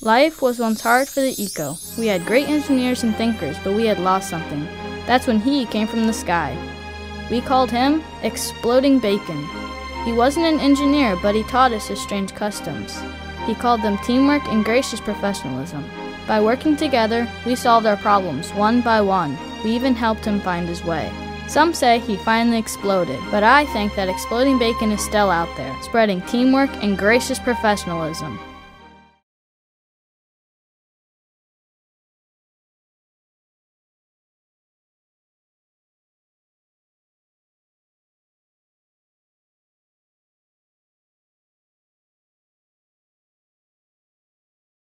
Life was once hard for the eco. We had great engineers and thinkers, but we had lost something. That's when he came from the sky. We called him Exploding Bacon. He wasn't an engineer, but he taught us his strange customs. He called them teamwork and gracious professionalism. By working together, we solved our problems one by one. We even helped him find his way. Some say he finally exploded, but I think that Exploding Bacon is still out there, spreading teamwork and gracious professionalism.